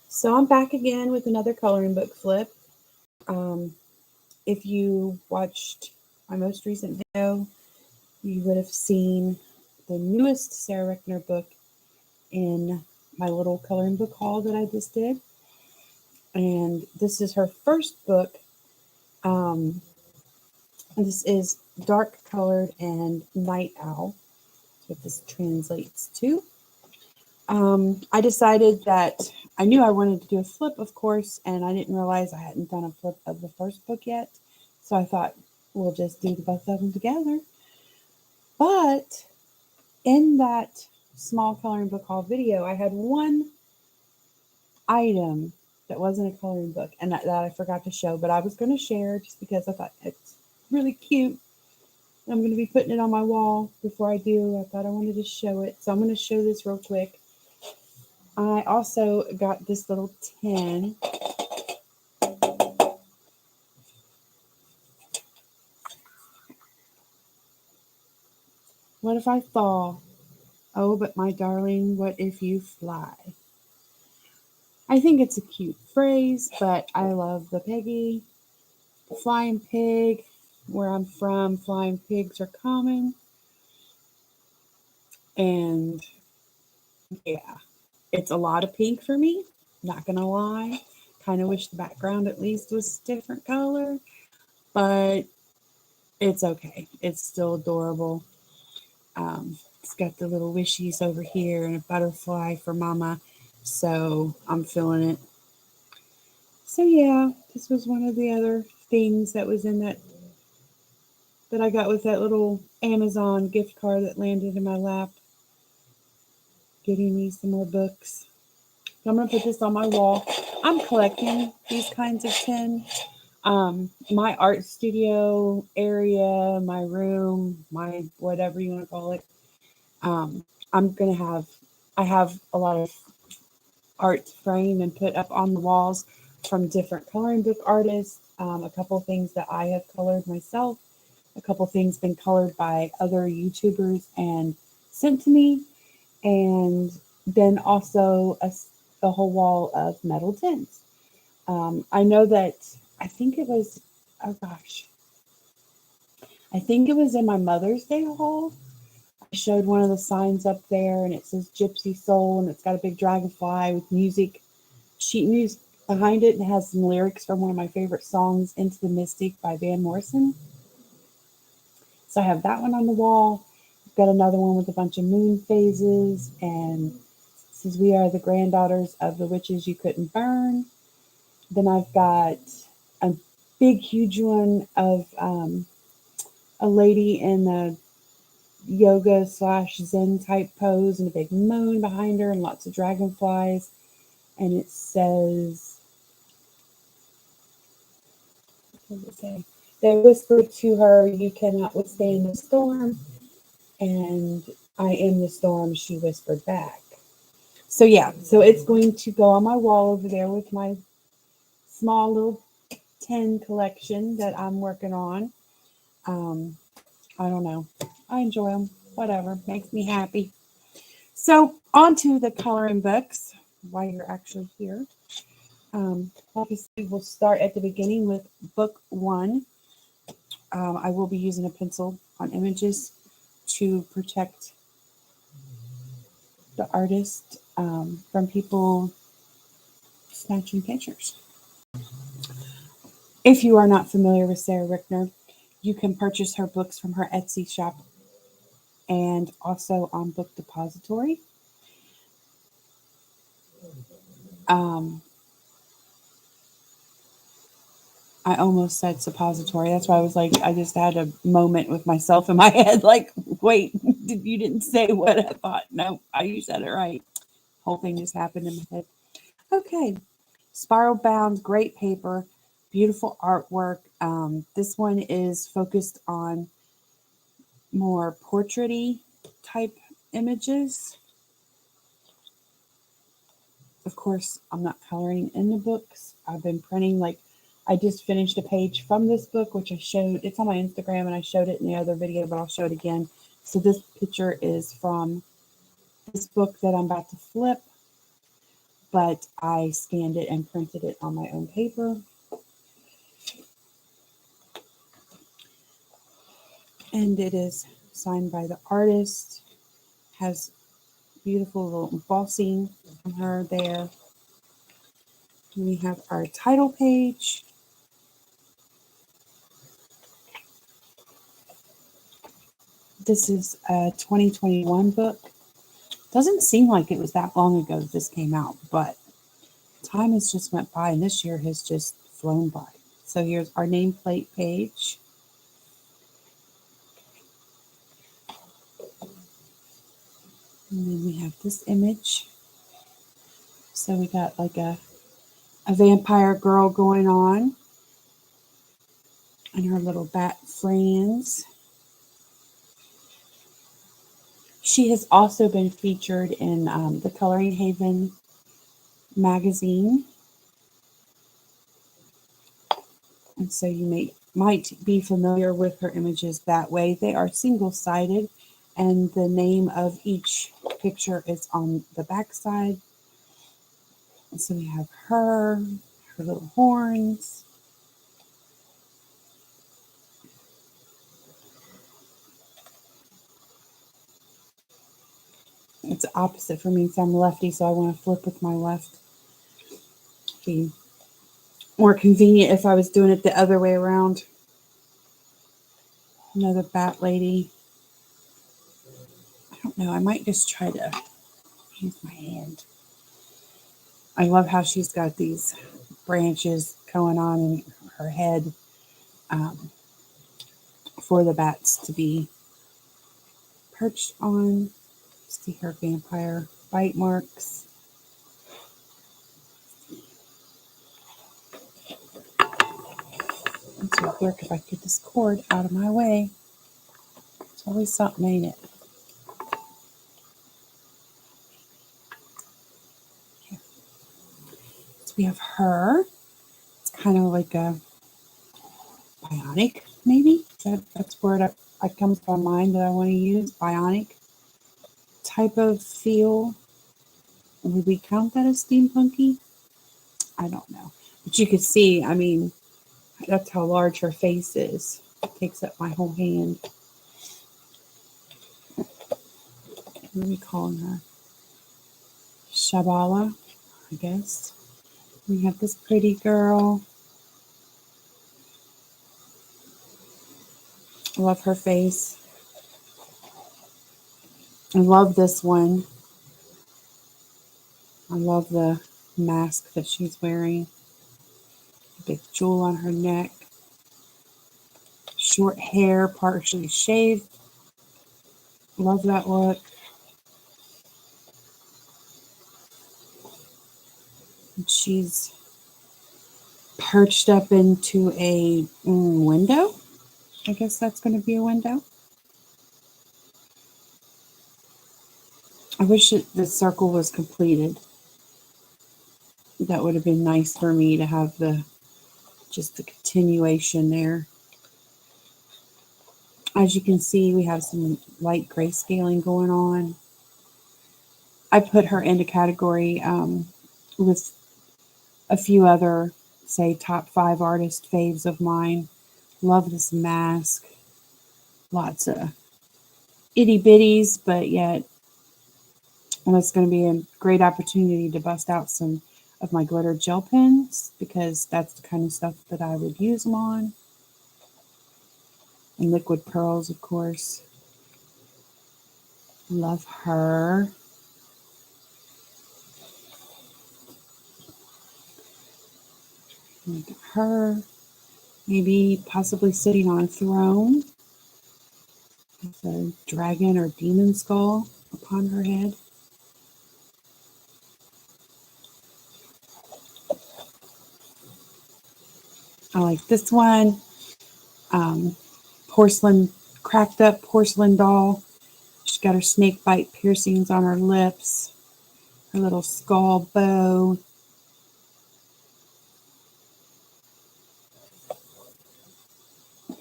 So I'm back again with another coloring book flip. If you watched my most recent video, you would have seen the newest Sarah Richter book in my little coloring book haul that I just did. And this is her first book. This is dark colored and night owl. That's what this translates to. I decided that I knew I wanted to do a flip, of course, and I didn't realize I hadn't done a flip of the first book yet. So I thought we'll just do the both of them together. But in that small coloring book haul video, I had one item that wasn't a coloring book and that I forgot to show, but I was going to share just because I thought it's really cute. I'm going to be putting it on my wall. Before I do, I thought I wanted to show it. So I'm going to show this real quick. I also got this little tin. What if I fall? Oh, but my darling, what if you fly? I think it's a cute phrase, but I love the piggy. Flying pig. Where I'm from, flying pigs are common. And yeah, it's a lot of pink for me. Not going to lie. Kind of wish the background at least was a different color, but it's okay. It's still adorable. It's got the little wishies over here and a butterfly for mama. So I'm feeling it. So yeah, this was one of the other things that was in that I got with that little Amazon gift card that landed in my lap. Getting me some more books. So I'm going to put this on my wall. I'm collecting these kinds of tin. My art studio area, my room, my whatever you want to call it. I have a lot of art framed and put up on the walls from different coloring book artists. A couple things that I have colored myself. A couple things been colored by other YouTubers and sent to me. And then also a whole wall of metal tins. I know that, I think it was in my Mother's Day haul. I showed one of the signs up there and it says Gypsy Soul and it's got a big dragonfly with music, sheet music behind it, and it has some lyrics from one of my favorite songs, Into the Mystic by Van Morrison. So I have that one on the wall. I've got another one with a bunch of moon phases, and it says we are the granddaughters of the witches you couldn't burn. Then I've got a big, huge one of a lady in a yoga / Zen type pose and a big moon behind her and lots of dragonflies. And it says, what does it say? They whispered to her, you cannot withstand the storm. And I am the storm, she whispered back. So yeah, so it's going to go on my wall over there with my small little tin collection that I'm working on. I don't know. I enjoy them. Whatever. Makes me happy. So on to the coloring books while you're actually here. Obviously, we'll start at the beginning with book 1. I will be using a pencil on images to protect the artist from people snatching pictures. If you are not familiar with Sarah Richter, you can purchase her books from her Etsy shop and also on Book Depository. I almost said suppository. That's why I was like, I just had a moment with myself in my head, like, wait, you didn't say what I thought. No, you said it right. Whole thing just happened in my head. Okay. Spiral bound, great paper, beautiful artwork. This one is focused on more portrait-y type images. Of course, I'm not coloring in the books. I've been printing, like, I just finished a page from this book, which I showed. It's on my Instagram, and I showed it in the other video, but I'll show it again. So this picture is from this book that I'm about to flip. but I scanned it and printed it on my own paper. And it is signed by the artist, has beautiful little embossing on her there. And we have our title page. This is a 2021 book. Doesn't seem like it was that long ago that this came out, but time has just went by and this year has just flown by. So here's our nameplate page. And then we have this image. So we got like a vampire girl going on and her little bat friends. She has also been featured in the Coloring Haven magazine. And so you might be familiar with her images that way. They are single-sided, and the name of each picture is on the back side. And so we have her little horns. It's opposite for me, so I'm lefty, so I want to flip with my left. Be more convenient if I was doing it the other way around. Another bat lady. I don't know, I might just try to use my hand. I love how she's got these branches going on in her head for the bats to be perched on. See her vampire bite marks. It would work if I get this cord out of my way. It's always something, ain't it? Here. So we have her. It's kind of like a bionic, maybe? That's where it comes to my mind that I want to use. Bionic type of feel. Would we count that as steampunky? I don't know. But you could see, I mean, that's how large her face is. It takes up my whole hand. What are we calling her? Shabala, I guess. We have this pretty girl. I love her face. I love this one. I love the mask that she's wearing. A big jewel on her neck. Short hair, partially shaved. Love that look. And she's perched up into a window. I guess that's going to be a window. I wish the circle was completed. That would have been nice for me to have just the continuation there. As you can see, we have some light grayscaling going on. I put her into category with a few other, say, top 5 artist faves of mine. Love this mask. Lots of itty bitties, but yet, and it's going to be a great opportunity to bust out some of my glitter gel pens because that's the kind of stuff that I would use them on. And liquid pearls, of course. Love her. Look at her. Maybe possibly sitting on a throne with a dragon or demon skull upon her head. I like this one. Cracked up porcelain doll. She's got her snake bite piercings on her lips. Her little skull bow.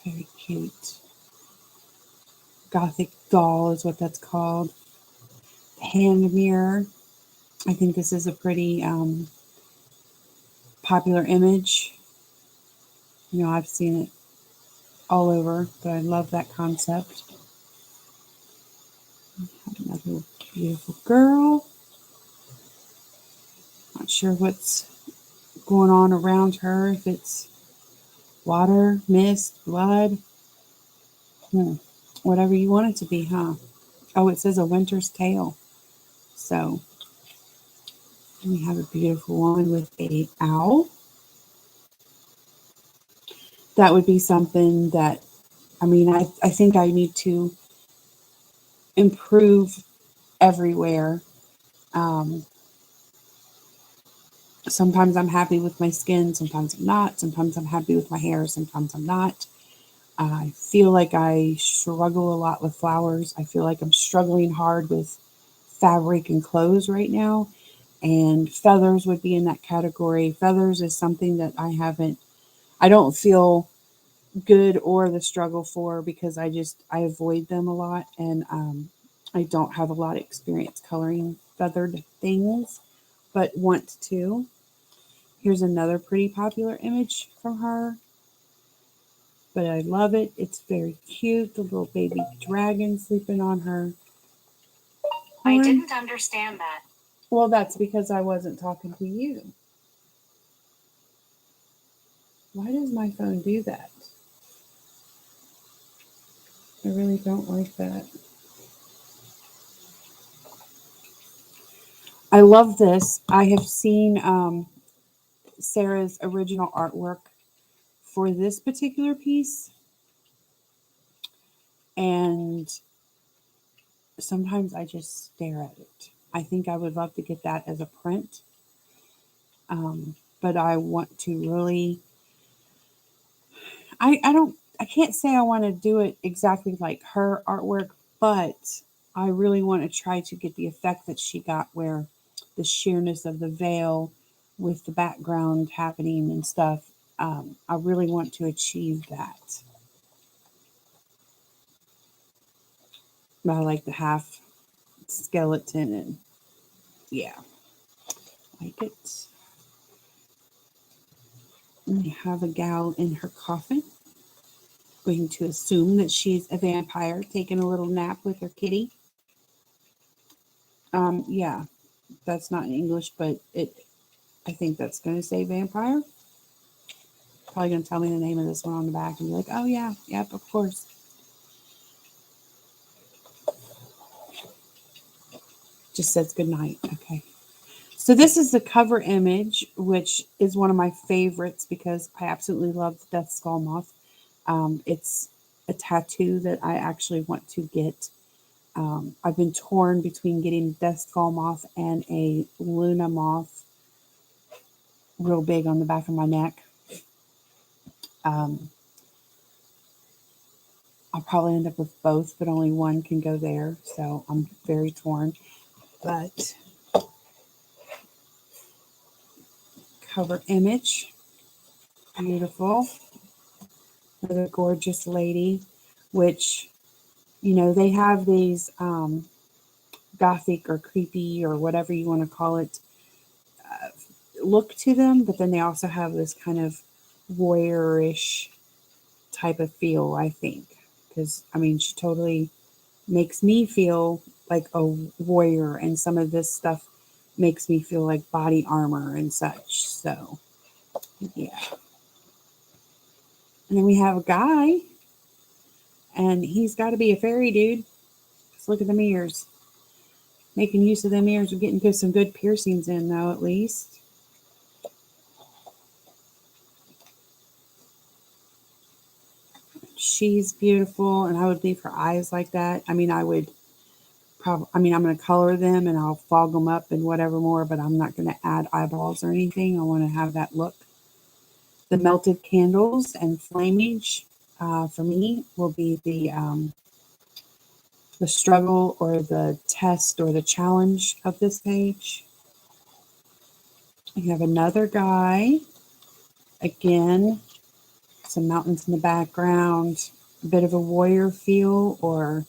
Very cute. Gothic doll is what that's called. Hand mirror. I think this is a pretty popular image. You know, I've seen it all over, but I love that concept. Another beautiful girl. Not sure what's going on around her, if it's water, mist, blood, whatever you want it to be, huh? Oh, it says a winter's tale. So we have a beautiful one with a owl. That would be something that, I think I need to improve everywhere. Um, Sometimes I'm happy with my skin, sometimes I'm not. Sometimes I'm happy with my hair, sometimes I'm not. I feel like I struggle a lot with flowers. I feel like I'm struggling hard with fabric and clothes right now. And feathers would be in that category. Feathers is something that I don't feel good or the struggle for, because I avoid them a lot. And I don't have a lot of experience coloring feathered things, but want to. Here's another pretty popular image from her, but I love it. It's very cute. The little baby dragon sleeping on her. I didn't understand that. Well, that's because I wasn't talking to you. Why does my phone do that? I really don't like that. I love this. I have seen Sarah's original artwork for this particular piece, and sometimes I just stare at it. I think I would love to get that as a print, but I want to really. I don't. I can't say I want to do it exactly like her artwork, but I really want to try to get the effect that she got, where the sheerness of the veil with the background happening and stuff. I really want to achieve that. I like the half skeleton, and yeah, like it. We have a gal in her coffin. Going to assume that she's a vampire taking a little nap with her kitty. Yeah, that's not in English, but I think that's going to say vampire. Probably going to tell me the name of this one on the back and be like, oh yeah, yep, of course. Just says good night. Okay. So this is the cover image, which is one of my favorites because I absolutely love the Death Skull Moth. It's a tattoo that I actually want to get. I've been torn between getting Death Skull Moth and a Luna Moth real big on the back of my neck. Um, I'll probably end up with both, but only one can go there. So I'm very torn. But cover image, beautiful. Another gorgeous lady, which, they have these gothic or creepy or whatever you want to call it look to them, but then they also have this kind of warriorish type of feel, I think. Because, she totally makes me feel like a warrior, and some of this stuff makes me feel like body armor and such. So, yeah. And then we have a guy, and he's got to be a fairy dude. Let's look at the mirrors. Making use of them ears. We're getting some good piercings in, though, at least. She's beautiful, and I would leave her eyes like that. I would probably, I'm going to color them and I'll fog them up and whatever more, but I'm not going to add eyeballs or anything. I want to have that look. The melted candles and flamage for me will be the struggle or the test or the challenge of this page. You have another guy. Again, some mountains in the background, a bit of a warrior feel, or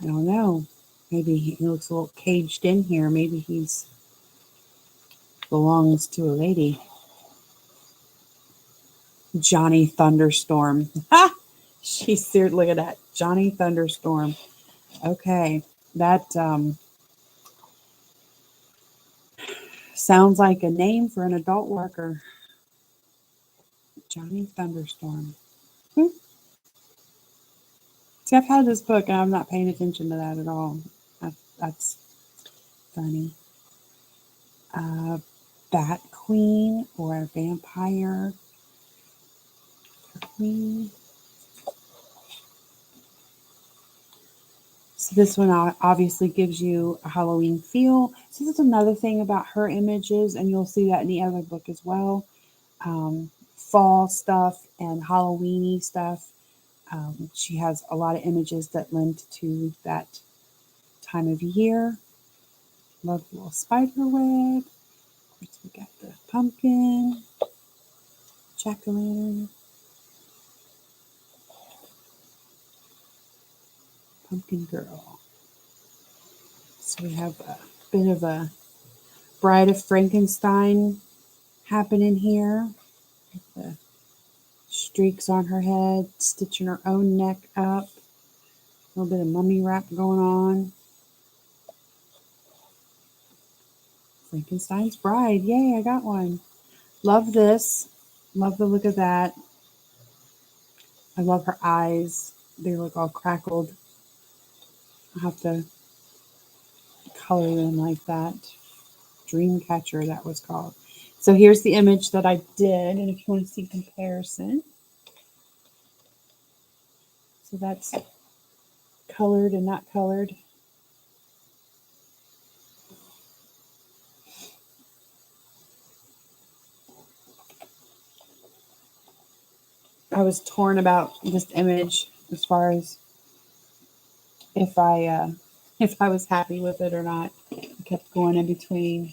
I don't know. Maybe he looks a little caged in here. Maybe he's belongs to a lady. Johnny Thunderstorm. Ha! She's serious. Look at that. Johnny Thunderstorm. Okay. That sounds like a name for an adult worker. Johnny Thunderstorm. See, I've had this book and I'm not paying attention to that at all. That's funny. Bat Queen or Vampire Queen. So this one obviously gives you a Halloween feel. So that's another thing about her images, and you'll see that in the other book as well. Fall stuff and Halloweeny stuff. She has a lot of images that lend to that time of year. Love the little spider web. Of course, we got the pumpkin, jack-o'-lantern, pumpkin girl. So we have a bit of a Bride of Frankenstein happening here. The streaks on her head, stitching her own neck up. A little bit of mummy wrap going on. Frankenstein's Bride. Yay, I got one. Love this. Love the look of that. I love her eyes. They look all crackled. I'll have to color them like that. Dreamcatcher, that was called. So here's the image that I did. And if you want to see comparison. So that's colored and not colored. I was torn about this image as far as if I was happy with it or not. I kept going in between.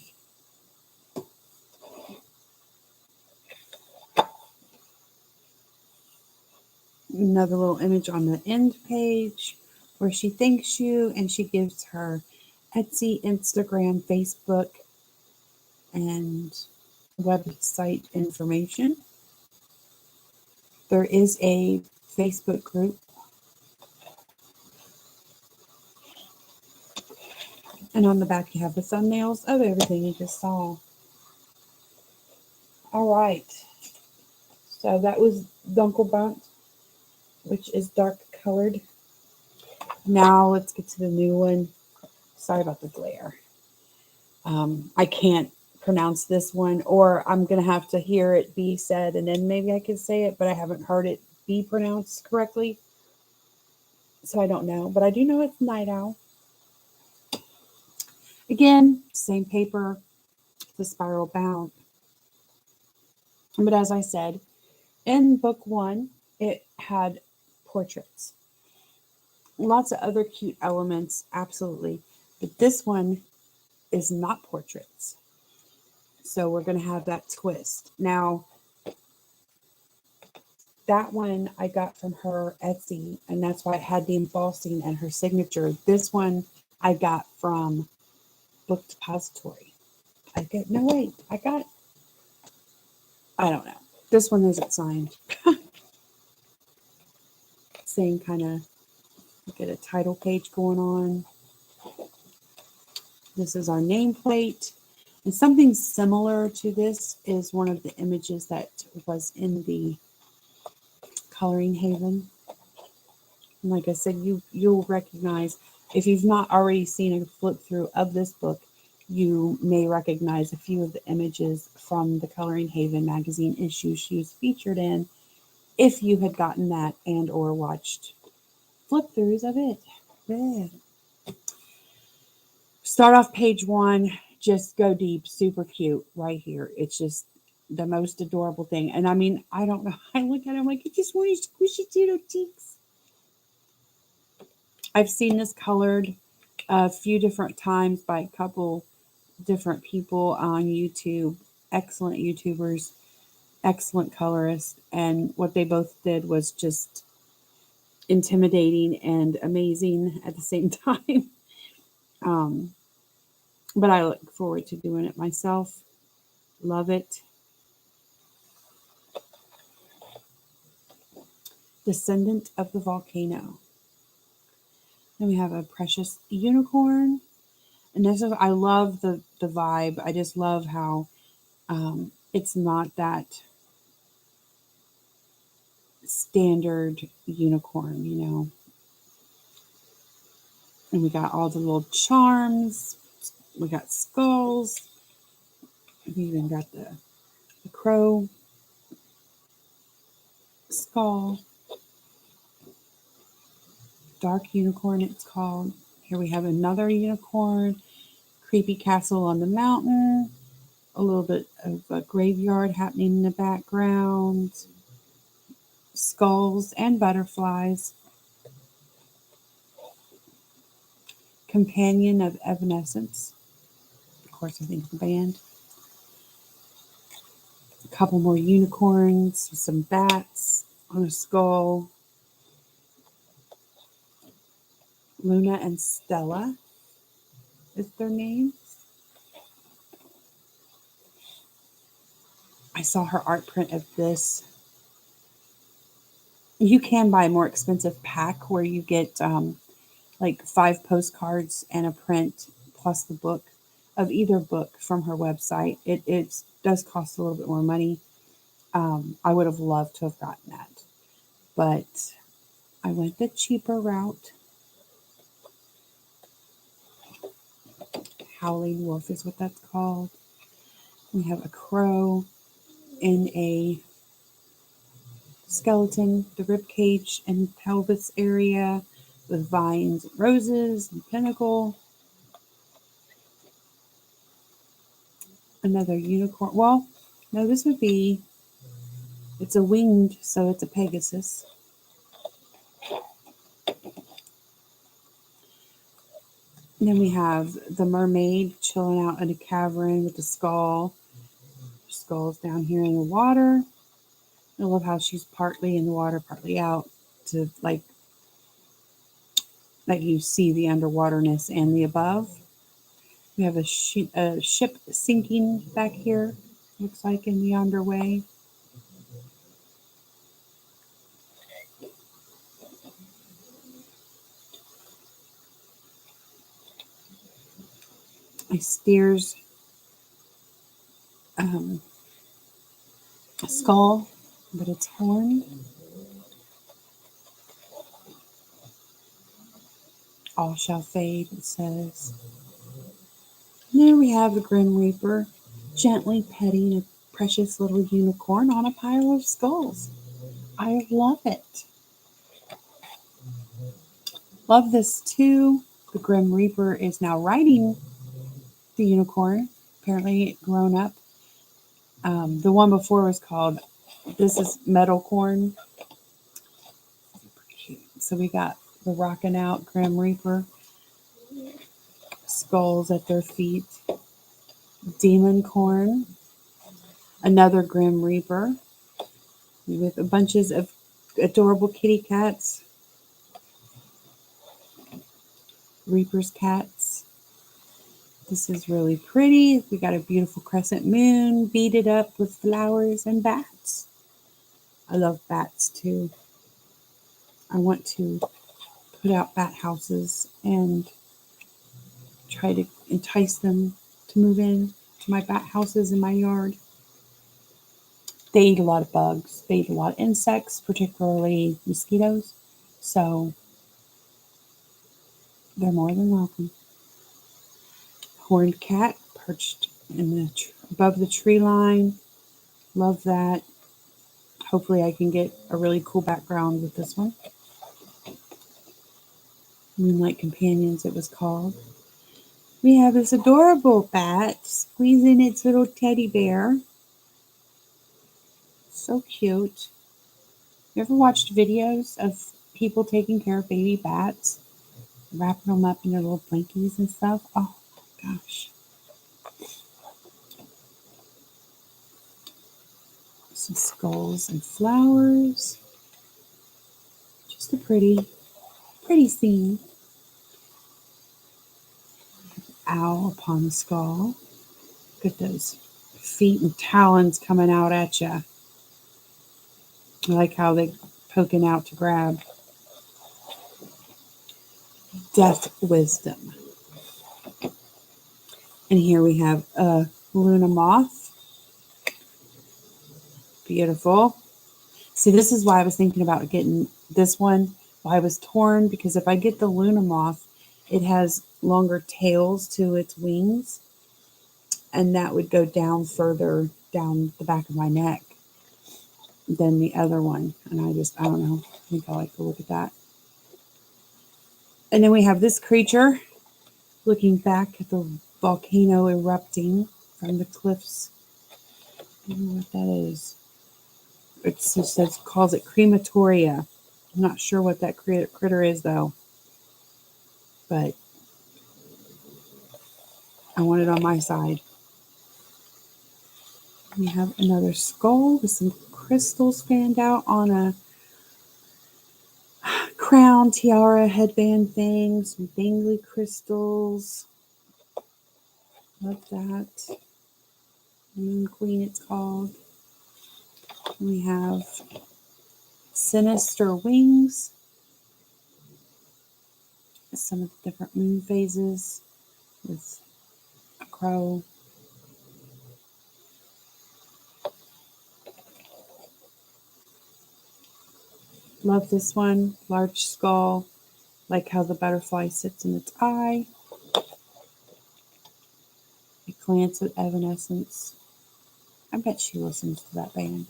Another little image on the end page where she thanks you and she gives her Etsy, Instagram, Facebook, and website information. There is a Facebook group. And on the back you have the thumbnails of everything you just saw. All right. So that was Dunkelbunt, which is dark colored. Now let's get to the new one. Sorry about the glare. I can't pronounce this one, or I'm going to have to hear it be said, and then maybe I can say it, but I haven't heard it be pronounced correctly. So I don't know, but I do know it's Night Owl. Again, same paper, the spiral bound. But as I said, in book one, it had portraits. Lots of other cute elements, absolutely. But this one is not portraits. So we're going to have that twist. Now, that one I got from her Etsy, and that's why it had the embossing and her signature. This one I got from Book Depository. I don't know. This one isn't signed. Same kind of, get a title page going on. This is our nameplate. And something similar to this is one of the images that was in the Coloring Haven. And like I said, you'll recognize, if you've not already seen a flip through of this book, you may recognize a few of the images from the Coloring Haven magazine issues she was featured in, if you had gotten that and or watched flip throughs of it. Yeah. Start off page one, just go deep, super cute right here. It's just the most adorable thing. And I mean, I don't know. I look at it, I'm like, I just want to squishy little cheeks. I've seen this colored a few different times by a couple different people on YouTube. Excellent YouTubers, excellent colorists. And what they both did was just intimidating and amazing at the same time. But I look forward to doing it myself. Love it. Descendant of the Volcano. Then we have a precious unicorn. And this is, I love the vibe. I just love how it's not that standard unicorn, you know. And we got all the little charms. We got skulls. We even got the crow skull. Dark unicorn, it's called. Here we have another unicorn. Creepy castle on the mountain. A little bit of a graveyard happening in the background. Skulls and butterflies. Companion of Evanescence. Of course, I think the band. A couple more unicorns, some bats on a skull. Luna and Stella is their names. I saw her art print of this. You can buy a more expensive pack where you get like 5 postcards and a print plus the book of either book from her website. It does cost a little bit more money. I would have loved to have gotten that, but I went the cheaper route. Howling Wolf is what that's called. We have a crow in a skeleton, the rib cage and pelvis area with vines, roses, and pinnacle. Another unicorn. Well, no, this would be, it's a winged, so it's a Pegasus. And then we have the mermaid chilling out in a cavern with the skull. Her skull's down here in the water. I love how she's partly in the water, partly out to like that you see the underwaterness and the above. We have a ship sinking back here, looks like in the underway. A steer's a skull, but it's horned. All shall fade, it says. And there we have the Grim Reaper gently petting a precious little unicorn on a pile of skulls. I love it. Love this too. The Grim Reaper is now riding the unicorn, apparently grown up. The one before was called, this is Metalcorn. So we got the rocking out Grim Reaper. Skulls at their feet. Demon Corn. Another Grim Reaper. With a bunches of adorable kitty cats. Reaper's cats. This is really pretty. We got a beautiful crescent moon beaded up with flowers and bats. I love bats too. I want to put out bat houses and try to entice them to move in to my bat houses in my yard. They eat a lot of bugs. They eat a lot of insects, particularly mosquitoes. So they're more than welcome. Horned cat perched in the above the tree line. Love that. Hopefully I can get a really cool background with this one. Moonlight Companions, it was called. We have this adorable bat squeezing its little teddy bear. So cute. You ever watched videos of people taking care of baby bats? Wrapping them up in their little blankies and stuff? Oh my gosh. Some skulls and flowers. Just a pretty scene. Owl upon the skull. Look at those feet and talons coming out at you. I like how they poking out to grab. Death Wisdom. And here we have a Luna moth. Beautiful. See, this is why I was thinking about getting this one. Why I was torn, because if I get the Luna moth, it has longer tails to its wings, and that would go down further down the back of my neck than the other one. And I don't know. I think I like to look at that. And then we have this creature looking back at the volcano erupting from the cliffs. I don't know what that is. It just says, calls it crematoria. I'm not sure what that critter is, though. But I want it on my side. We have another skull with some crystals fanned out on a crown, tiara, headband thing. Some dangly crystals. Love that. Moon Queen, it's called. And we have sinister wings. Some of the different moon phases with a crow. Love this one. Large skull. Like how the butterfly sits in its eye. A glance at Evanescence. I bet she listens to that band.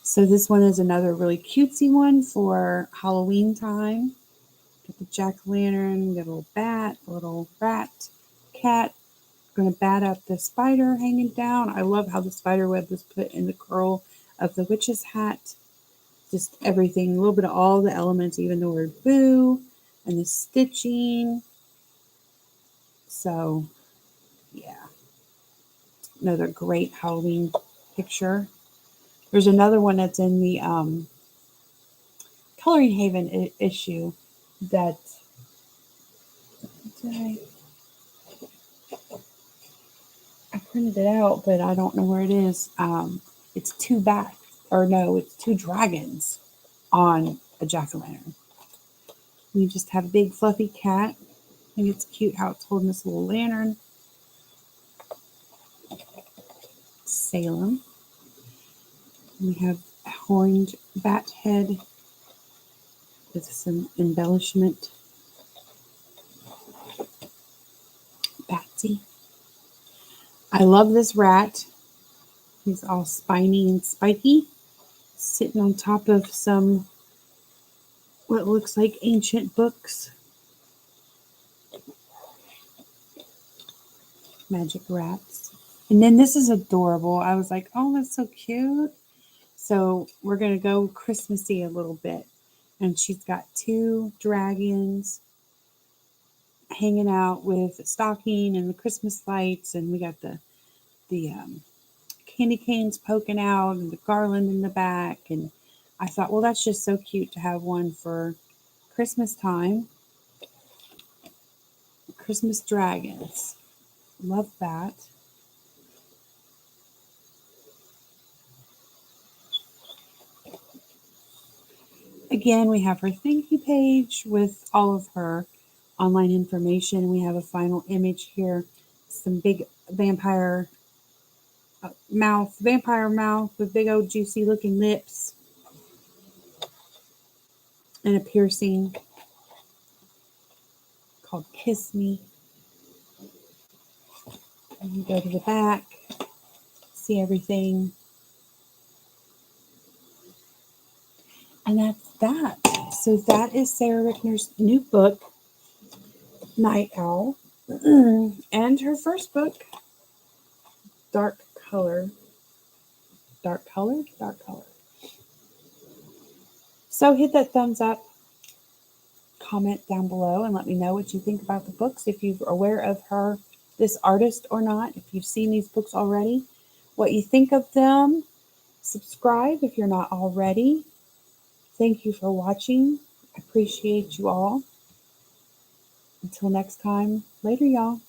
So this one is another really cutesy one for Halloween time. Get the jack-o'-lantern, get a little bat, a little rat, cat. Going to bat up the spider hanging down. I love how the spider web was put in the curl of the witch's hat. Just everything, a little bit of all the elements, even the word boo and the stitching. So, yeah. Another great Halloween picture. There's another one that's in the Coloring Haven issue that I printed it out, but I don't know where it is. It's two dragons on a jack-o'-lantern. We just have a big fluffy cat. I think it's cute how it's holding this little lantern. Salem. We have a horned bat head with some embellishment. Batsy. I love this rat. He's all spiny and spiky, sitting on top of some what looks like ancient books. Magic rats. And then this is adorable. I was like, oh, that's so cute. So we're going to go Christmassy a little bit. And she's got two dragons hanging out with a stocking and the Christmas lights. And we got the candy canes poking out and the garland in the back. And I thought, well, that's just so cute to have one for Christmas time. Christmas dragons. Love that. Again, we have her thank you page with all of her online information. We have a final image here. Some big vampire mouth with big old juicy looking lips. And a piercing called Kiss Me. And you go to the back, see everything. And that's that. So that is Sarah Richter's new book, Night Owl. And her first book, Dark Color. So hit that thumbs up, comment down below, and let me know what you think about the books. If you're aware of this artist or not, if you've seen these books already, what you think of them. Subscribe if you're not already. Thank you for watching. I appreciate you all. Until next time, later, y'all.